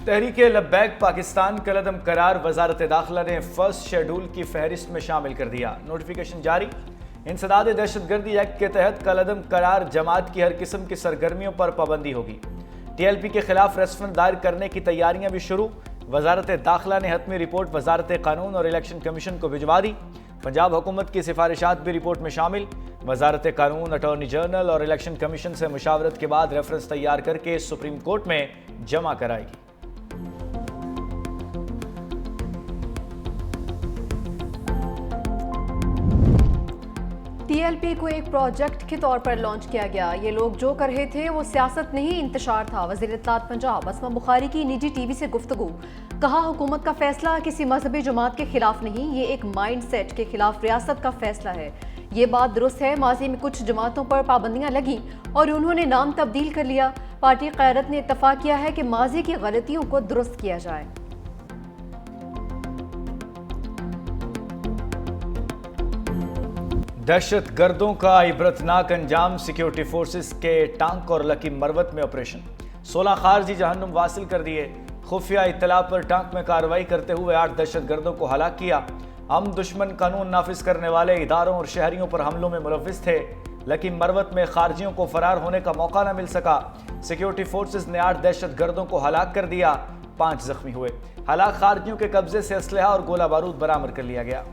تحریک لبیک پاکستان کالعدم قرار وزارت داخلہ نے فرسٹ شیڈول کی فہرست میں شامل کر دیا۔ نوٹیفیکیشن جاری۔ انسداد دہشت گردی ایکٹ کے تحت کالعدم قرار جماعت کی ہر قسم کی سرگرمیوں پر پابندی ہوگی۔ ٹی ایل پی کے خلاف ریفرنس دائر کرنے کی تیاریاں بھی شروع۔ وزارت داخلہ نے حتمی رپورٹ وزارت قانون اور الیکشن کمیشن کو بھجوا دی۔ پنجاب حکومت کی سفارشات بھی رپورٹ میں شامل۔ وزارت قانون، اٹارنی جنرل اور الیکشن کمیشن سے مشاورت کے بعد ریفرنس تیار کر کے سپریم کورٹ میں جمع کرائے گی۔ ٹی ایل پی کو ایک پروجیکٹ کے طور پر لانچ کیا گیا۔ یہ لوگ جو کر رہے تھے وہ سیاست نہیں، انتشار تھا۔ وزیر اطلاعات پنجاب اسما بخاری کی نجی ٹی وی سے گفتگو۔ کہا حکومت کا فیصلہ کسی مذہبی جماعت کے خلاف نہیں، یہ ایک مائنڈ سیٹ کے خلاف ریاست کا فیصلہ ہے۔ یہ بات درست ہے، ماضی میں کچھ جماعتوں پر پابندیاں لگیں اور انہوں نے نام تبدیل کر لیا۔ پارٹی قیادت نے اتفاق کیا ہے کہ ماضی کی غلطیوں کو درست کیا جائے۔ دہشت گردوں کا عبرتناک انجام، سیکیورٹی فورسز کے ٹانک اور لکی مروت میں آپریشن۔ 16 خارجی جہنم واصل کر دیے۔ خفیہ اطلاع پر ٹانک میں کارروائی کرتے ہوئے 8 دہشت گردوں کو ہلاک کیا۔ ہم دشمن قانون نافذ کرنے والے اداروں اور شہریوں پر حملوں میں ملوث تھے۔ لکی مروت میں خارجیوں کو فرار ہونے کا موقع نہ مل سکا۔ سیکیورٹی فورسز نے 8 دہشت گردوں کو ہلاک کر دیا، 5 زخمی ہوئے۔ ہلاک خارجیوں کے قبضے سے اسلحہ اور گولہ بارود برآمد کر لیا گیا۔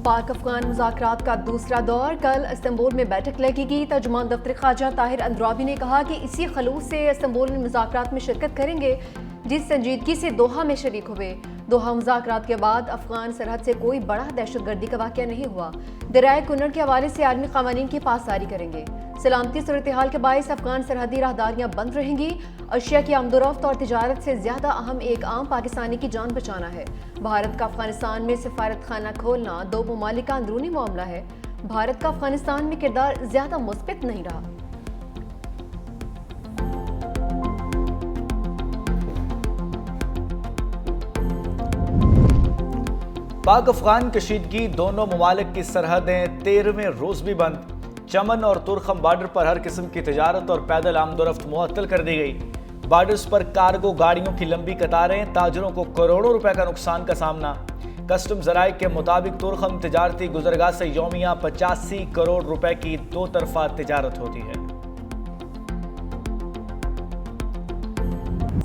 پاک افغان مذاکرات کا دوسرا دور کل استنبول میں بیٹھک لگے گی۔ ترجمان دفتر خارجہ طاہر اندرابی نے کہا کہ اسی خلوص سے استنبول میں مذاکرات میں شرکت کریں گے جس سنجیدگی سے دوحہ میں شریک ہوئے۔ دوحہ مذاکرات کے بعد افغان سرحد سے کوئی بڑا دہشت گردی کا واقعہ نہیں ہوا۔ دریائے کنڑ کے حوالے سے عالمی قوانین کی پاسداری کریں گے۔ سلامتی صورتحال کے باعث افغان سرحدی راہداریاں بند رہیں گی۔ اشیاء کی آمد و رفت اور تجارت سے زیادہ اہم ایک عام پاکستانی کی جان بچانا ہے۔ بھارت کا افغانستان میں سفارت خانہ کھولنا 2 ممالک کا اندرونی معاملہ ہے۔ بھارت کا افغانستان میں کردار زیادہ مثبت نہیں رہا۔ پاک افغان کشیدگی، دونوں ممالک کی سرحدیں 13ویں روز بھی بند۔ چمن اور تورخم بارڈر پر ہر قسم کی تجارت اور پیدل آمد و رفت معطل کر دی گئی۔ بارڈرز پر کارگو گاڑیوں کی لمبی قطاریں، تاجروں کو کروڑوں روپے کا نقصان کا سامنا۔ کسٹم ذرائع کے مطابق تورخم تجارتی گزرگاہ سے یومیہ 85 کروڑ روپے کی 2 طرفہ تجارت ہوتی ہے۔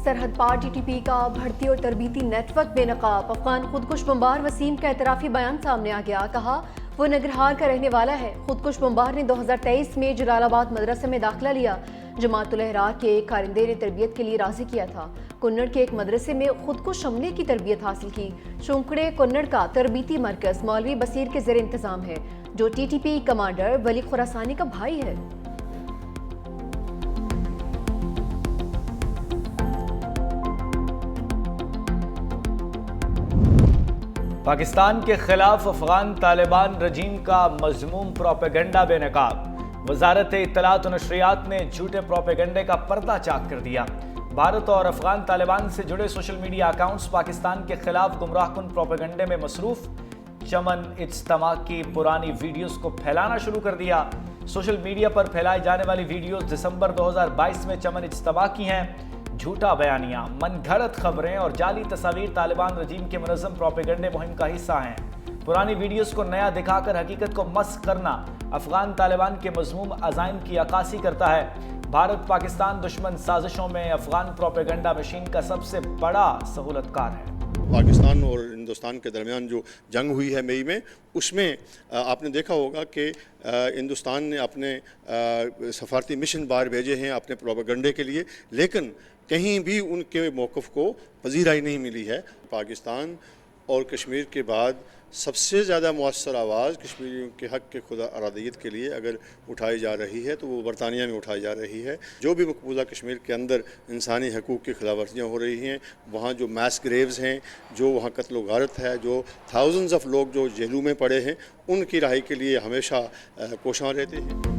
سرحد پار ٹی ٹی پی کا بھرتی اور تربیتی نیٹ ورک بے نقاب۔ افغان خودکش بمبار وسیم کا اعترافی بیان سامنے آ گیا۔ کہا وہ ننگرہار کا رہنے والا ہے۔ خودکش بمبار نے 2023 میں جلال آباد مدرسے میں داخلہ لیا۔ جماعت الاحرار کے ایک کارندے نے تربیت کے لیے راضی کیا تھا۔ کنڑ کے ایک مدرسے میں خودکش حملے کی تربیت حاصل کی۔ شونکڑے کنڑ کا تربیتی مرکز مولوی بصیر کے زیر انتظام ہے، جو ٹی ٹی پی کمانڈر ولی خراسانی کا بھائی ہے۔ پاکستان کے خلاف افغان طالبان رجیم کا مذموم پروپیگنڈا بے نقاب۔ وزارت اطلاعات و نشریات نے جھوٹے پروپیگنڈے کا پردہ چاک کر دیا۔ بھارت اور افغان طالبان سے جڑے سوشل میڈیا اکاؤنٹس پاکستان کے خلاف گمراہ کن پروپیگنڈے میں مصروف۔ چمن اجتماع کی پرانی ویڈیوز کو پھیلانا شروع کر دیا۔ سوشل میڈیا پر پھیلائی جانے والی ویڈیوز دسمبر 2022 میں چمن اجتماع کی ہیں۔ جھوٹا بیانیاں، من گھڑت خبریں اور جعلی تصاویر طالبان رجیم کے منظم پروپیگنڈے مہم کا حصہ ہیں۔ پرانی ویڈیوز کو نیا دکھا کر حقیقت کو مسخ کرنا افغان طالبان کے مذموم عزائم کی عکاسی کرتا ہے۔ بھارت پاکستان دشمن سازشوں میں افغان پروپیگنڈا مشین کا سب سے بڑا سہولت کار ہے۔ پاکستان اور ہندوستان کے درمیان جو جنگ ہوئی ہے مئی میں، اس میں آپ نے دیکھا ہوگا کہ ہندوستان نے اپنے سفارتی مشن باہر بھیجے ہیں اپنے پروپیگنڈے کے لیے، لیکن کہیں بھی ان کے موقف کو پذیرائی نہیں ملی ہے۔ پاکستان اور کشمیر کے بعد سب سے زیادہ مؤثر آواز کشمیریوں کے حق کے خود ارادیت کے لیے اگر اٹھائی جا رہی ہے تو وہ برطانیہ میں اٹھائی جا رہی ہے۔ جو بھی مقبوضہ کشمیر کے اندر انسانی حقوق کی خلاف ورزیاں ہو رہی ہیں، وہاں جو میس گریوز ہیں، جو وہاں قتل و غارت ہے، جو تھاؤزنز آف لوگ جو جیلوں میں پڑے ہیں، ان کی رہائی کے لیے ہمیشہ کوشاں رہتے ہیں۔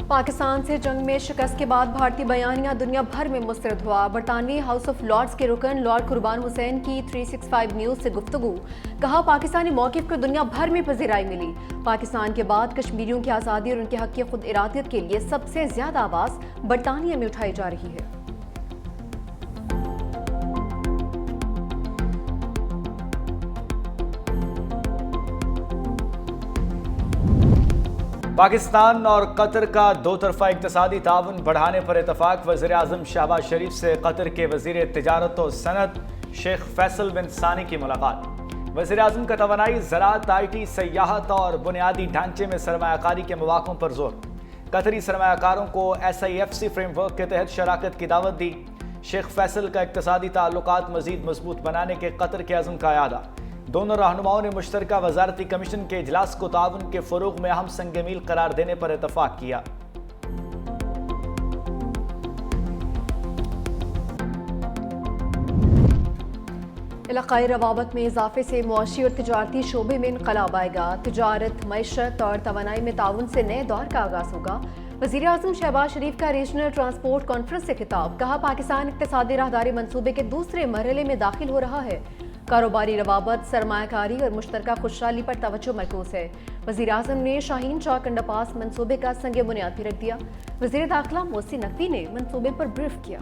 پاکستان سے جنگ میں شکست کے بعد بھارتی بیانیہ دنیا بھر میں مسترد ہوا۔ برطانوی ہاؤس آف لارڈز کے رکن لارڈ قربان حسین کی 365 نیوز سے گفتگو، کہا پاکستانی موقف کو دنیا بھر میں پذیرائی ملی۔ پاکستان کے بعد کشمیریوں کی آزادی اور ان کے حق کی خود ارادیت کے لیے سب سے زیادہ آواز برطانیہ میں اٹھائی جا رہی ہے۔ پاکستان اور قطر کا دو طرفہ اقتصادی تعاون بڑھانے پر اتفاق۔ وزیر اعظم شہباز شریف سے قطر کے وزیر تجارت و صنعت شیخ فیصل بن ثانی کی ملاقات۔ وزیر اعظم کا توانائی، زراعت، آئی ٹی، سیاحت اور بنیادی ڈھانچے میں سرمایہ کاری کے مواقعوں پر زور۔ قطری سرمایہ کاروں کو SIFC فریم ورک کے تحت شراکت کی دعوت دی۔ شیخ فیصل کا اقتصادی تعلقات مزید مضبوط بنانے کے قطر کے عزم کا اعادہ۔ دونوں رہنماؤں نے مشترکہ وزارتی کمیشن کے اجلاس کو تعاون کے فروغ میں اہم سنگ میل قرار دینے پر اتفاق کیا۔ علاقائی روابط میں اضافے سے معاشی اور تجارتی شعبے میں انقلاب آئے گا۔ تجارت، معیشت اور توانائی میں تعاون سے نئے دور کا آغاز ہوگا۔ وزیر اعظم شہباز شریف کا ریجنل ٹرانسپورٹ کانفرنس سے خطاب، کہا پاکستان اقتصادی راہداری منصوبے کے دوسرے مرحلے میں داخل ہو رہا ہے۔ کاروباری روابط، سرمایہ کاری اور مشترکہ خوشحالی پر توجہ مرکوز ہے۔ وزیر اعظم نے شاہین چوک انڈر پاس منصوبے کا سنگ بنیاد بھی رکھ دیا۔ وزیر داخلہ محسن نقوی نے منصوبے پر بریف کیا۔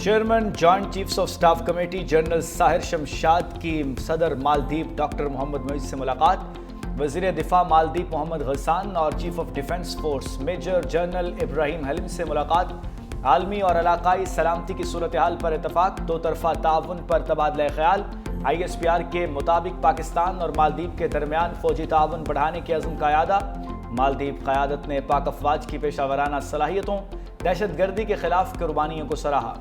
Chairman joint chiefs of staff committee general Sahir Shamshad کی صدر مالدیپ ڈاکٹر محمد معیز سے ملاقات۔ وزیر دفاع مالدیپ محمد غسان اور chief of defence force major general Ibrahim Haleem سے ملاقات۔ عالمی اور علاقائی سلامتی کی صورتحال پر اتفاق، دو طرفہ تعاون پر تبادلہ خیال۔ ISPR کے مطابق پاکستان اور مالدیپ کے درمیان فوجی تعاون بڑھانے کے عزم کا اعادہ۔ مالدیپ قیادت نے پاک افواج کی پیشہ ورانہ صلاحیتوں، دہشت گردی کے خلاف قربانیوں کو سراہا۔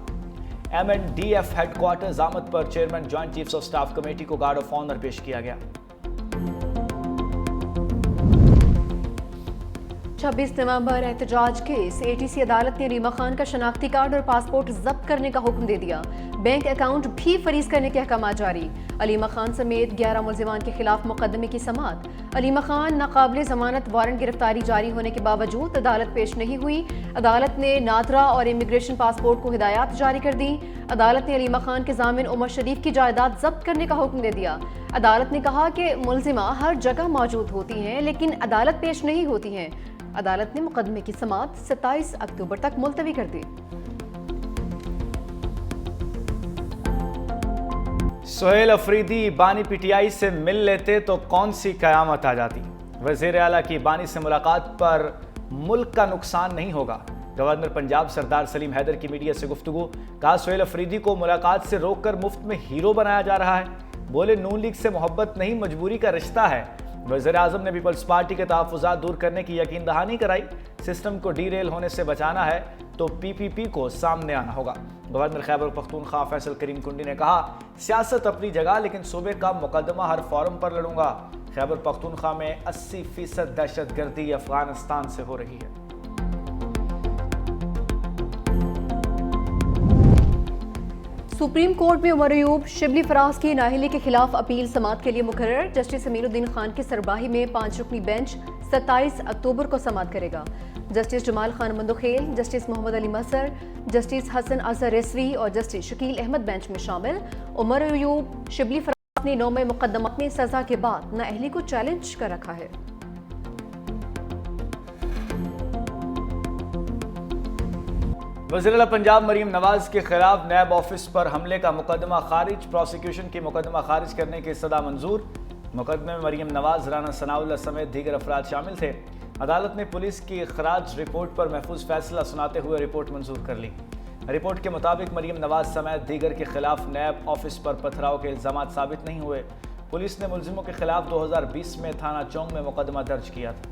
MNDF ہیڈ کوارٹرز آمد پر chairman joint chiefs of staff committee کو گارڈ آف آنر پیش کیا گیا۔ 26 نومبر احتجاج کیس، ATC عدالت نے ریما خان کا شناختی کارڈ اور پاسپورٹ ضبط کرنے کا حکم دے دیا۔ بینک اکاؤنٹ بھی فریز کرنے کے احکامات جاری۔ علیمہ خان سمیت 11 ملزمان کے خلاف مقدمے کی سماعت۔ علیمہ خان ناقابل ضمانت وارنٹ گرفتاری جاری ہونے کے باوجود عدالت پیش نہیں ہوئی۔ عدالت نے نادرا اور امیگریشن پاسپورٹ کو ہدایات جاری کر دی۔ عدالت نے علیمہ خان کے ضامن عمر شریف کی جائیداد ضبط کرنے کا حکم دے دیا۔ عدالت نے کہا کہ ملزمہ ہر جگہ موجود ہوتی ہیں لیکن عدالت پیش نہیں ہوتی ہیں۔ عدالت نے مقدمے کی سماعت 27 اکتوبر تک ملتوی کر دی۔ سہیل افریدی بانی PTI سے مل لیتے تو کون سی قیامت آ جاتی۔ وزیر اعلیٰ کی بانی سے ملاقات پر ملک کا نقصان نہیں ہوگا۔ گورنر پنجاب سردار سلیم حیدر کی میڈیا سے گفتگو، کہا سہیل افریدی کو ملاقات سے روک کر مفت میں ہیرو بنایا جا رہا ہے۔ بولے نون لیگ سے محبت نہیں مجبوری کا رشتہ ہے۔ وزیر اعظم نے پیپلز پارٹی کے تحفظات دور کرنے کی یقین دہانی کرائی۔ سسٹم کو ڈی ریل ہونے سے بچانا ہے تو PPP کو سامنے آنا ہوگا۔ گورنر خیبر پختونخوا فیصل کریم کنڈی نے کہا سیاست اپنی جگہ لیکن صوبے کا مقدمہ ہر فورم پر لڑوں گا۔ خیبر پختونخوا میں 80% دہشت گردی افغانستان سے ہو رہی ہے۔ سپریم کورٹ میں عمر ایوب شبلی فراز کی نااہلی کے خلاف اپیل سماعت کے لیے مقرر۔ جسٹس امین الدین خان کی سربراہی میں 5 رکنی بینچ 27 اکتوبر کو سماعت کرے گا۔ جسٹس جمال خان مندوخیل، جسٹس محمد علی مظہر، جسٹس حسن اظہر رضوی اور جسٹس شکیل احمد بینچ میں شامل۔ عمر ایوب شبلی فراز نے 9 مقدمات میں سزا کے بعد نااہلی کو چیلنج کر رکھا ہے۔ وزیر اعلیٰ پنجاب مریم نواز کے خلاف نیب آفس پر حملے کا مقدمہ خارج۔ پروسیکیوشن کی مقدمہ خارج کرنے کی استدعا منظور۔ مقدمے میں مریم نواز، رانا ثناء اللہ سمیت دیگر افراد شامل تھے۔ عدالت نے پولیس کی اخراج رپورٹ پر محفوظ فیصلہ سناتے ہوئے رپورٹ منظور کر لی۔ رپورٹ کے مطابق مریم نواز سمیت دیگر کے خلاف نیب آفس پر پتھراؤ کے الزامات ثابت نہیں ہوئے۔ پولیس نے ملزموں کے خلاف 2020 میں تھانہ چونگ میں مقدمہ درج کیا تھا۔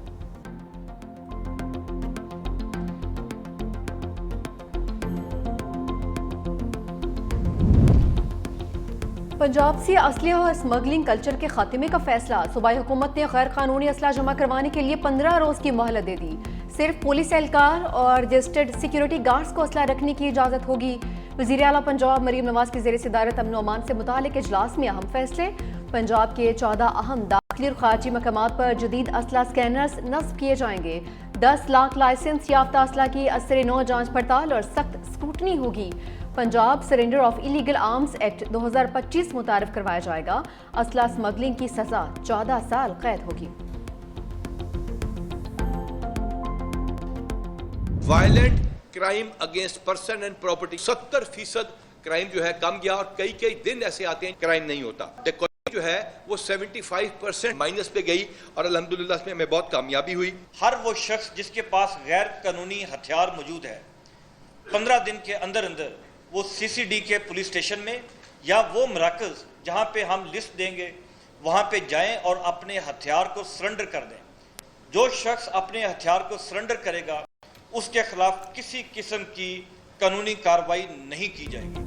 پنجاب سے اسلحہ اور اسمگلنگ کلچر کے خاتمے کا فیصلہ۔ صوبائی حکومت نے غیر قانونی اسلحہ جمع کروانے کے لیے 15 روز کی مہلت دے دی۔ صرف پولیس اہلکار اور رجسٹرڈ سیکیورٹی گارڈز کو اسلحہ رکھنے کی اجازت ہوگی۔ وزیر اعلیٰ پنجاب مریم نواز کی زیر صدارت امن و امان سے متعلق اجلاس میں اہم فیصلے۔ پنجاب کے 14 اہم داخلی اور خارجی مقامات پر جدید اسلحہ سکینرز نصب کیے جائیں گے۔ 10 لاکھ لائسنس یافتہ اسلحہ کی اثر نو جانچ پڑتال اور سخت اسکروٹنی ہوگی۔ Punjab surrender of illegal arms act 2025 متعارف کروایا جائے گا۔ اسلحہ اسمگلنگ کی سزا 14 سال قید ہوگی۔ Violent crime against person and property 70% crime جو ہے کم گیا، اور کئی دن ایسے آتے ہیں کرائم نہیں ہوتا۔ جو ہے وہ 75% مائنس پہ گئی، اور الحمدللہ اس میں ہمیں بہت کامیابی ہوئی۔ ہر وہ شخص جس کے پاس غیر قانونی ہتھیار موجود ہے 15 دن کے اندر وہ CCD کے پولیس اسٹیشن میں یا وہ مراکز جہاں پہ ہم لسٹ دیں گے وہاں پہ جائیں اور اپنے ہتھیار کو سرنڈر کر دیں۔ جو شخص اپنے ہتھیار کو سرنڈر کرے گا اس کے خلاف کسی قسم کی قانونی کارروائی نہیں کی جائے گی۔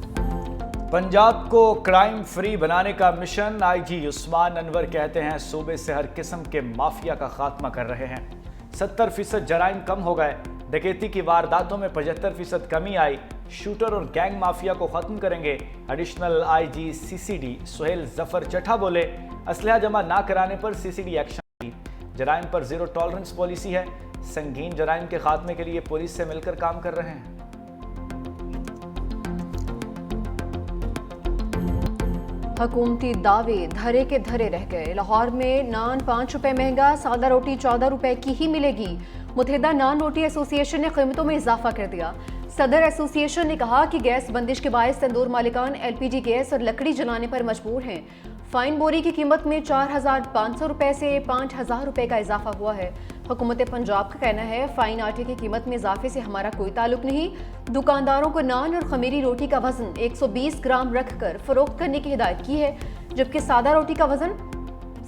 پنجاب کو کرائم فری بنانے کا مشن، IG عثمان انور کہتے ہیں صوبے سے ہر قسم کے مافیا کا خاتمہ کر رہے ہیں۔ 70% جرائم کم ہو گئے، ڈکیتی کی وارداتوں میں 75% کمی آئی، شوٹر اور گینگ مافیا کو ختم کریں گے۔ ایڈیشنل IG CCD سہیل ظفر چٹھا بولے اسلحہ جمع نہ کرانے پر CCD ایکشن کی، جرائم پر زیرو ٹالرنس پالیسی ہے، سنگین جرائم کے خاتمے کے لیے پولیس سے مل کر کام کر رہے ہیں۔ حکومتی دعوے دھرے کے دھرے رہ گئے۔ لاہور میں نان 5 روپے مہنگا، سادہ روٹی 14 روپے کی ہی ملے گی۔ متحدہ نان روٹی ایسوسی ایشن نے قیمتوں میں اضافہ کر دیا۔ صدر ایسوسی ایشن نے کہا کہ گیس بندش کے باعث تندور مالکان LPG گیس اور لکڑی جلانے پر مجبور ہیں۔ فائن بوری کی قیمت میں 4,500 روپے سے 5,000 روپے کا اضافہ ہوا ہے۔ حکومت پنجاب کا کہنا ہے فائن آٹے کی قیمت میں اضافے سے ہمارا کوئی تعلق نہیں۔ دکانداروں کو نان اور خمیری روٹی کا وزن 120 گرام رکھ کر فروخت کرنے کی ہدایت کی ہے، جبکہ سادہ روٹی کا وزن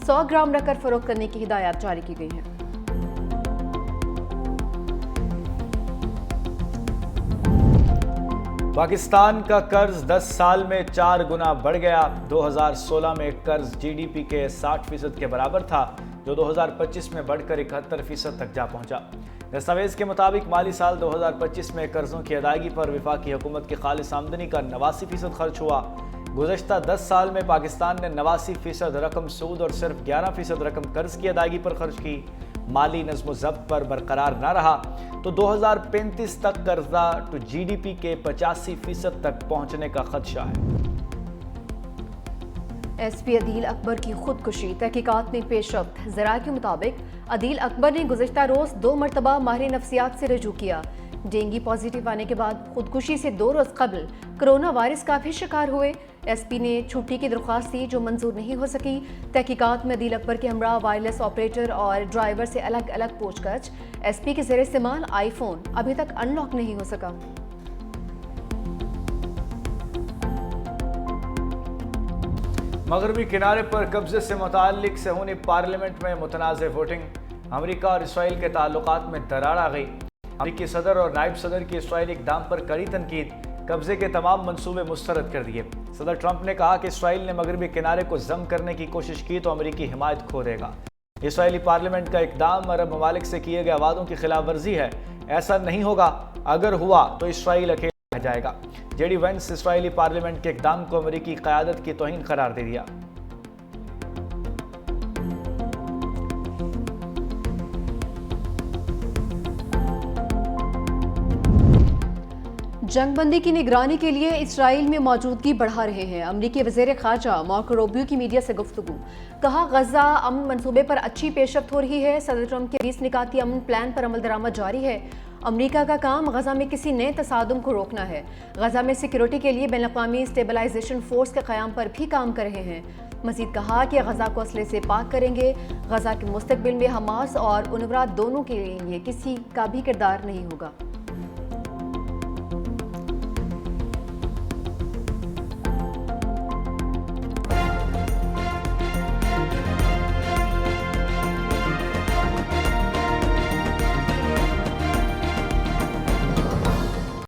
100 گرام رکھ کر فروخت کرنے کی ہدایات جاری کی گئی ہیں۔ پاکستان کا قرض 10 سال میں 4 گنا بڑھ گیا۔ 2016 میں قرض GDP کے 60% کے برابر تھا، جو 2025 میں بڑھ کر 71% تک جا پہنچا۔ دستاویز کے مطابق مالی سال 2025 میں قرضوں کی ادائیگی پر وفاقی حکومت کی خالص آمدنی کا 89% خرچ ہوا۔ گزشتہ 10 سال میں پاکستان نے 89% رقم سود اور صرف 11% رقم قرض کی ادائیگی پر خرچ کی۔ مالی نظم و ضبط پر برقرار نہ رہا تو 2035 تک قرضہ ٹو GDP کے 85% تک پہنچنے کا خدشہ ہے۔ SP عدیل اکبر کی خودکشی، تحقیقات میں پیش رفت۔ ذرائع کے مطابق عدیل اکبر نے گزشتہ روز 2 مرتبہ ماہر نفسیات سے رجوع کیا۔ ڈینگی پازیٹیو آنے کے بعد خودکشی سے 2 روز قبل کرونا وائرس کا بھی شکار ہوئے۔ SP نے چھٹی کی درخواست دی جو منظور نہیں ہو سکی۔ تحقیقات میں عدیل اکبر کے ہمراہ وائرلیس آپریٹر اور ڈرائیور سے الگ الگ پوچھ گچھ۔ SP کے زیر استعمال آئی فون ابھی تک ان لاک نہیں ہو سکا۔ مغربی کنارے پر قبضے سے متعلق صہیونی پارلیمنٹ میں متنازع ووٹنگ۔ امریکہ اور اسرائیل کے تعلقات میں دراڑ آ گئی۔ امریکی صدر اور نائب صدر کی اسرائیلی اقدام پر کڑی تنقید، قبضے کے تمام منصوبے مسترد کر دیے۔ صدر ٹرمپ نے کہا کہ اسرائیل نے مغربی کنارے کو ضم کرنے کی کوشش کی تو امریکی حمایت کھو دے گا۔ اسرائیلی پارلیمنٹ کا اقدام عرب ممالک سے کیے گئے وعدوں کی خلاف ورزی ہے، ایسا نہیں ہوگا، اگر ہوا تو اسرائیل اکیلا رہ جائے گا۔ JD وینس اسرائیلی پارلیمنٹ کے اقدام کو امریکی قیادت کی توہین قرار دے دیا۔ جنگ بندی کی نگرانی کے لیے اسرائیل میں موجودگی بڑھا رہے ہیں۔ امریکی وزیر خارجہ مارکو روبیو کی میڈیا سے گفتگو، کہا غزہ امن منصوبے پر اچھی پیش رفت ہو رہی ہے۔ صدر ٹرمپ کے 20 نکاتی امن پلان پر عمل درآمد جاری ہے۔ امریکہ کا کام غزہ میں کسی نئے تصادم کو روکنا ہے۔ غزہ میں سیکیورٹی کے لیے بین الاقوامی اسٹیبلائزیشن فورس کے قیام پر بھی کام کر رہے ہیں۔ مزید کہا کہ غزہ کو اسلحے سے پاک کریں گے۔ غزہ کے مستقبل میں حماس اور انورا دونوں کے لیے کسی کا بھی کردار نہیں ہوگا۔